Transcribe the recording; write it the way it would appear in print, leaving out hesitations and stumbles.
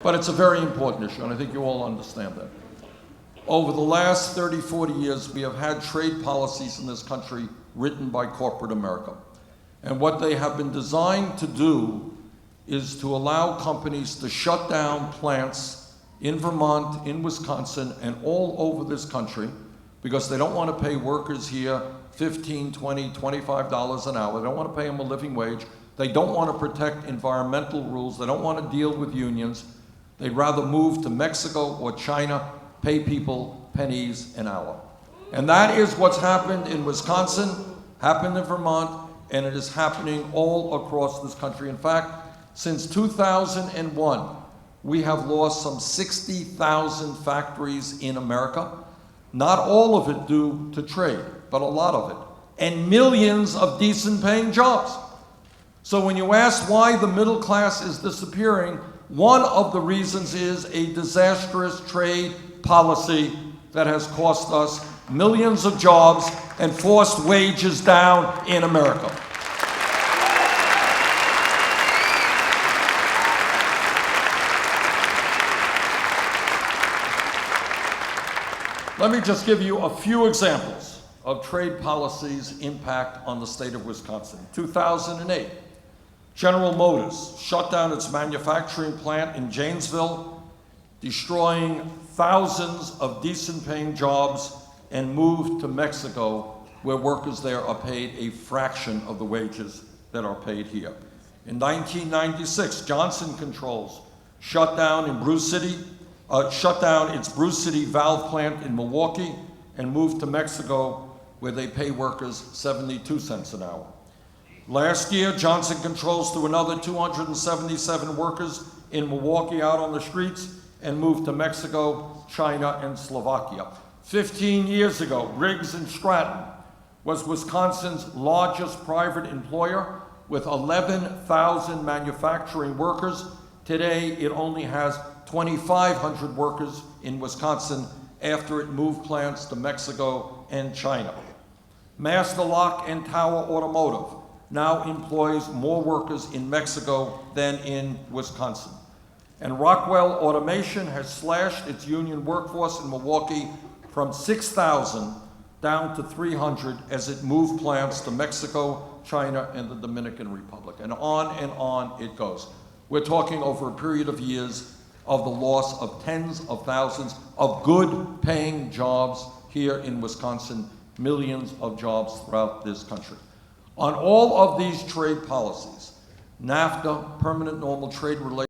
But it's a very important issue, and I think you all understand that. Over the last 30, 40 years, we have had trade policies in this country written by corporate America. And what they have been designed to do is to allow companies to shut down plants in Vermont, in Wisconsin, and all over this country because they don't want to pay workers here $15, $20, $25 an hour. They don't want to pay them a living wage. They don't want to protect environmental rules. They don't want to deal with unions. They'd rather move to Mexico or China, pay people pennies an hour. And that is what's happened in Wisconsin, happened in Vermont, and it is happening all across this country. In fact, since 2001, we have lost some 60,000 factories in America. Not all of it due to trade, but a lot of it. And millions of decent paying jobs. So when you ask why the middle class is disappearing, one of the reasons is a disastrous trade policy that has cost us millions of jobs and forced wages down in America. Let me just give you a few examples of trade policies' impact on the state of Wisconsin. 2008, General Motors shut down its manufacturing plant in Janesville, destroying thousands of decent-paying jobs, and moved to Mexico, where workers there are paid a fraction of the wages that are paid here. In 1996, Johnson Controls shut down its Bruce City valve plant in Milwaukee and moved to Mexico, where they pay workers 72 cents an hour. Last year, Johnson Controls threw another 277 workers in Milwaukee out on the streets and moved to Mexico, China, and Slovakia. 15 years ago, Riggs & Stratton was Wisconsin's largest private employer with 11,000 manufacturing workers. Today, it only has 2,500 workers in Wisconsin after it moved plants to Mexico and China. Master Lock and Tower Automotive now employs more workers in Mexico than in Wisconsin. And Rockwell Automation has slashed its union workforce in Milwaukee from 6,000 down to 300 as it moved plants to Mexico, China, and the Dominican Republic. And on it goes. We're talking over a period of years of the loss of tens of thousands of good paying jobs here in Wisconsin, millions of jobs throughout this country. On all of these trade policies, NAFTA, permanent normal trade relations,